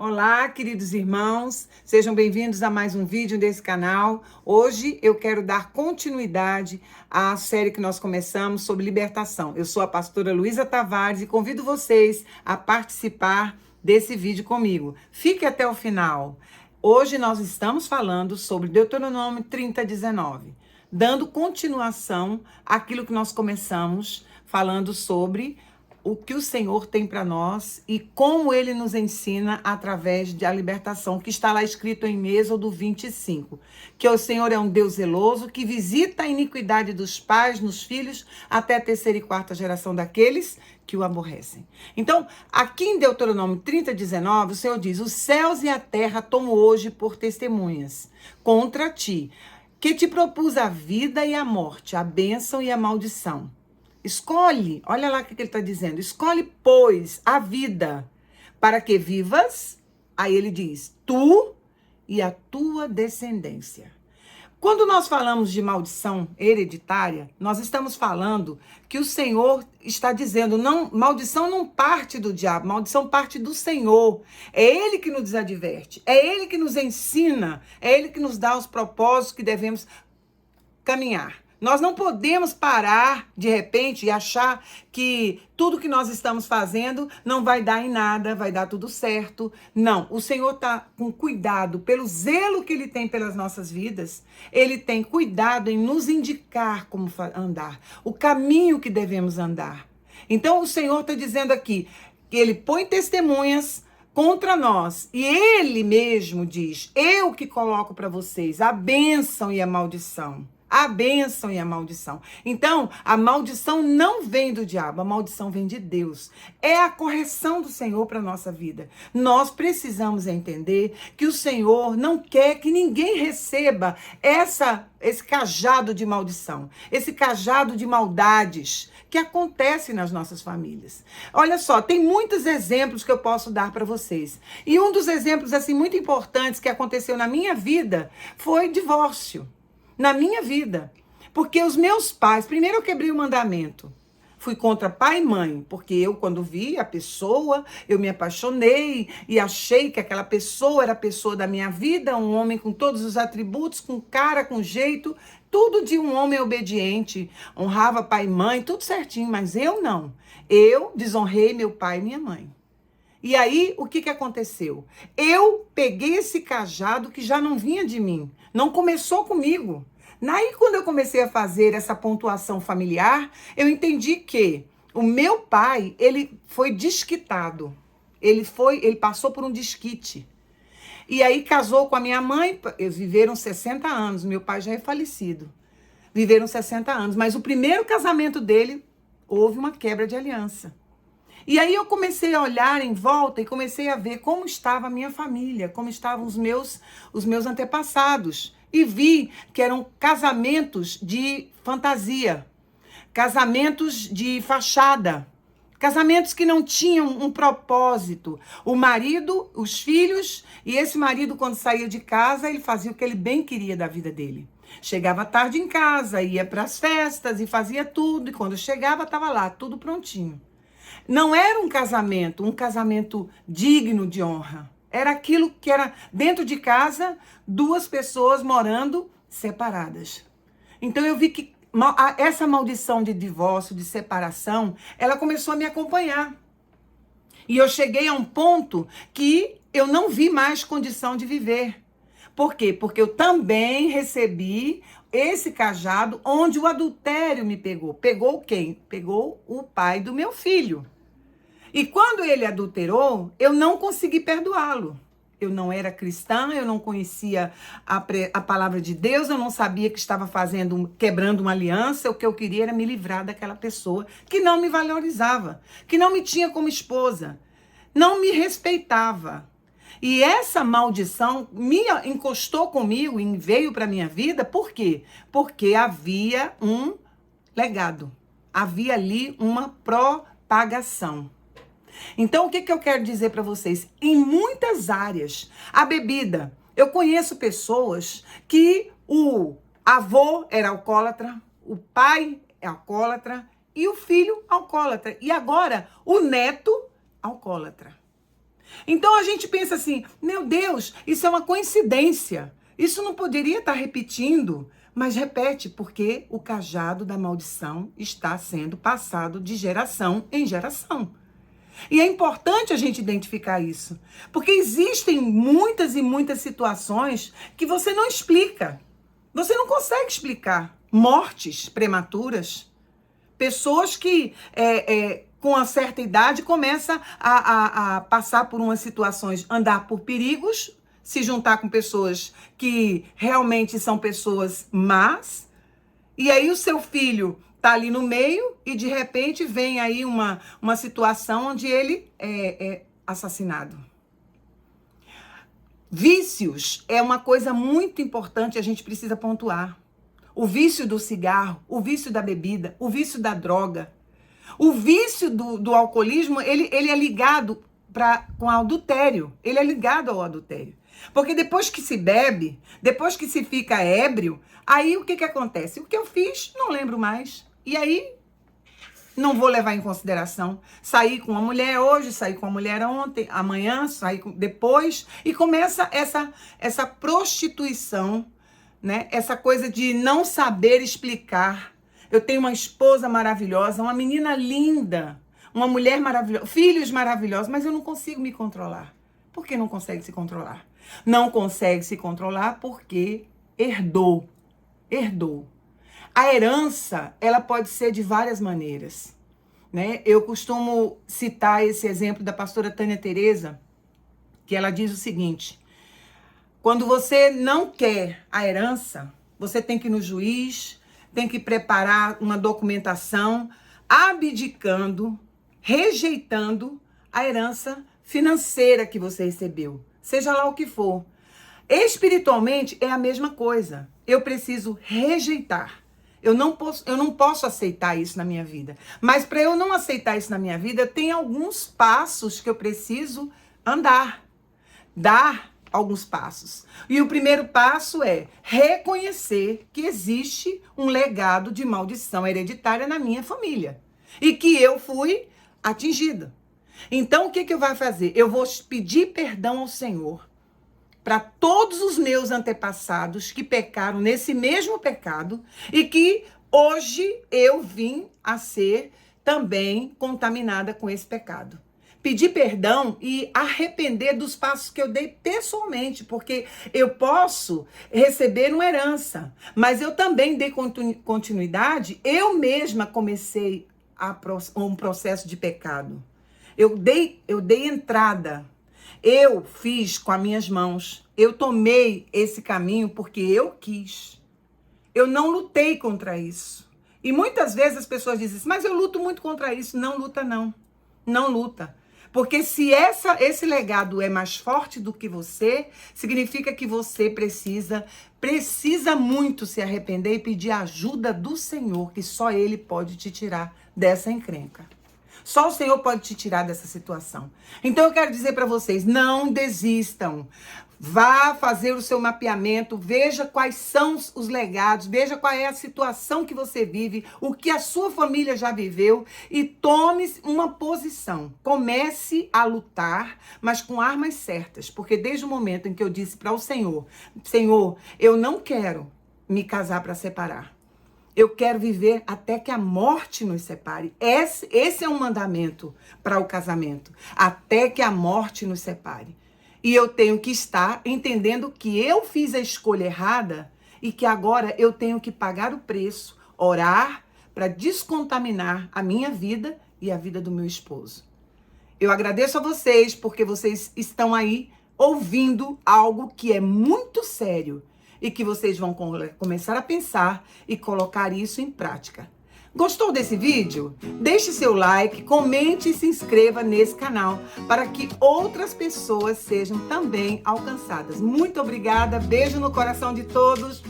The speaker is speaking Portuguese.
Olá, queridos irmãos, sejam bem-vindos a mais um vídeo desse canal. Hoje eu quero dar continuidade à série que nós começamos sobre libertação. Eu sou a pastora Luísa Tavares e convido vocês a participar desse vídeo comigo. Fique até o final. Hoje nós estamos falando sobre Deuteronômio 30:19, dando continuação àquilo que nós começamos falando sobre o que o Senhor tem para nós e como Ele nos ensina através da libertação, que está lá escrito em Êxodo 25, que o Senhor é um Deus zeloso, que visita a iniquidade dos pais nos filhos até a terceira e quarta geração daqueles que o aborrecem. Então, aqui em Deuteronômio 30:19, o Senhor diz: os céus e a terra tomo hoje por testemunhas contra ti, que te propus a vida e a morte, a bênção e a maldição. Escolhe, olha lá o que ele está dizendo. Escolhe, pois, a vida para que vivas. Aí ele diz, tu e a tua descendência. Quando nós falamos de maldição hereditária, nós estamos falando que o Senhor está dizendo, não, maldição não parte do diabo, maldição parte do Senhor. É Ele que nos adverte, é Ele que nos ensina, é Ele que nos dá os propósitos que devemos caminhar. Nós não podemos parar de repente e achar que tudo que nós estamos fazendo não vai dar em nada, vai dar tudo certo. Não, o Senhor está com cuidado pelo zelo que Ele tem pelas nossas vidas. Ele tem cuidado em nos indicar como andar, o caminho que devemos andar. Então o Senhor está dizendo aqui que Ele põe testemunhas contra nós. E Ele mesmo diz, eu que coloco para vocês a bênção e a maldição. A bênção e a maldição. Então, a maldição não vem do diabo, a maldição vem de Deus. É a correção do Senhor para a nossa vida. Nós precisamos entender que o Senhor não quer que ninguém receba esse cajado de maldição, esse cajado de maldades que acontece nas nossas famílias. Olha só, tem muitos exemplos que eu posso dar para vocês. E um dos exemplos assim muito importantes que aconteceu na minha vida foi divórcio. Na minha vida, porque os meus pais, primeiro eu quebrei o mandamento, fui contra pai e mãe, porque eu quando vi a pessoa, eu me apaixonei e achei que aquela pessoa era a pessoa da minha vida, um homem com todos os atributos, com cara, com jeito, tudo de um homem obediente, honrava pai e mãe, tudo certinho, mas eu não, eu desonrei meu pai e minha mãe. E aí, o que aconteceu? Eu peguei esse cajado que já não vinha de mim, não começou comigo. Aí, quando eu comecei a fazer essa pontuação familiar, eu entendi que o meu pai, ele foi desquitado. Ele passou por um desquite. E aí, casou com a minha mãe, eles viveram 60 anos, meu pai já é falecido. Viveram 60 anos, mas o primeiro casamento dele, houve uma quebra de aliança. E aí eu comecei a olhar em volta e comecei a ver como estava a minha família, como estavam os meus antepassados. E vi que eram casamentos de fantasia, casamentos de fachada, casamentos que não tinham um propósito. O marido, os filhos, e esse marido quando saía de casa, ele fazia o que ele bem queria da vida dele. Chegava tarde em casa, ia para as festas e fazia tudo. E quando chegava, estava lá, tudo prontinho. Não era um casamento digno de honra. Era aquilo que era dentro de casa, duas pessoas morando separadas. Então eu vi que essa maldição de divórcio, de separação, ela começou a me acompanhar. E eu cheguei a um ponto que eu não vi mais condição de viver. Por quê? Porque eu também recebi esse cajado onde o adultério me pegou. Pegou quem? Pegou o pai do meu filho. E quando ele adulterou, eu não consegui perdoá-lo. Eu não era cristã, eu não conhecia a palavra de Deus, eu não sabia que estava quebrando uma aliança. O que eu queria era me livrar daquela pessoa que não me valorizava, que não me tinha como esposa, não me respeitava. E essa maldição me encostou comigo e veio para a minha vida, por quê? Porque havia um legado, havia ali uma propagação. Então, o que eu quero dizer para vocês? Em muitas áreas, a bebida, eu conheço pessoas que o avô era alcoólatra, o pai é alcoólatra e o filho alcoólatra. E agora, o neto alcoólatra. Então a gente pensa assim, meu Deus, isso é uma coincidência. Isso não poderia estar repetindo, mas repete, porque o cajado da maldição está sendo passado de geração em geração. E é importante a gente identificar isso, porque existem muitas e muitas situações que você não explica. Você não consegue explicar. Mortes prematuras, pessoas que com uma certa idade começam a passar por umas situações, andar por perigos, se juntar com pessoas que realmente são pessoas más, e aí o seu filho está ali no meio e de repente vem aí uma situação onde ele é assassinado. Vícios é uma coisa muito importante, a gente precisa pontuar. O vício do cigarro, o vício da bebida, o vício da droga, o vício do alcoolismo, ele é ligado com adultério. Ele é ligado ao adultério. Porque depois que se bebe, depois que se fica ébrio, aí o que acontece? O que eu fiz, não lembro mais. E aí, não vou levar em consideração. Saí com uma mulher hoje, saí com uma mulher ontem, amanhã, depois. E começa essa prostituição, né? Essa coisa de não saber explicar. Eu tenho uma esposa maravilhosa, uma menina linda, uma mulher maravilhosa, filhos maravilhosos, mas eu não consigo me controlar. Por que não consegue se controlar? Não consegue se controlar porque herdou. A herança, ela pode ser de várias maneiras, né? Eu costumo citar esse exemplo da pastora Tânia Teresa, que ela diz o seguinte: quando você não quer a herança, você tem que ir no juiz, tem que preparar uma documentação, abdicando, rejeitando a herança financeira que você recebeu, seja lá o que for. Espiritualmente é a mesma coisa. Eu preciso rejeitar. Eu não posso aceitar isso na minha vida. Mas para eu não aceitar isso na minha vida, tem alguns passos que eu preciso andar, dar alguns passos. E o primeiro passo é reconhecer que existe um legado de maldição hereditária na minha família e que eu fui atingida. Então, o que eu vou fazer? Eu vou pedir perdão ao Senhor para todos os meus antepassados que pecaram nesse mesmo pecado e que hoje eu vim a ser também contaminada com esse pecado. Pedir perdão e arrepender dos passos que eu dei pessoalmente, porque eu posso receber uma herança, mas eu também dei continuidade, eu mesma comecei um processo de pecado. Eu dei entrada, eu fiz com as minhas mãos, eu tomei esse caminho porque eu quis. Eu não lutei contra isso. E muitas vezes as pessoas dizem assim, mas eu luto muito contra isso. Não luta não, não luta. Porque se esse legado é mais forte do que você, significa que você precisa muito se arrepender e pedir a ajuda do Senhor, que só Ele pode te tirar dessa encrenca. Só o Senhor pode te tirar dessa situação. Então eu quero dizer para vocês, não desistam. Vá fazer o seu mapeamento, veja quais são os legados, veja qual é a situação que você vive, o que a sua família já viveu e tome uma posição. Comece a lutar, mas com armas certas, porque desde o momento em que eu disse para o Senhor, Senhor, eu não quero me casar para separar. Eu quero viver até que a morte nos separe. Esse é um mandamento para o casamento. Até que a morte nos separe. E eu tenho que estar entendendo que eu fiz a escolha errada e que agora eu tenho que pagar o preço, orar para descontaminar a minha vida e a vida do meu esposo. Eu agradeço a vocês porque vocês estão aí ouvindo algo que é muito sério e que vocês vão começar a pensar e colocar isso em prática. Gostou desse vídeo? Deixe seu like, comente e se inscreva nesse canal para que outras pessoas sejam também alcançadas. Muito obrigada, beijo no coração de todos.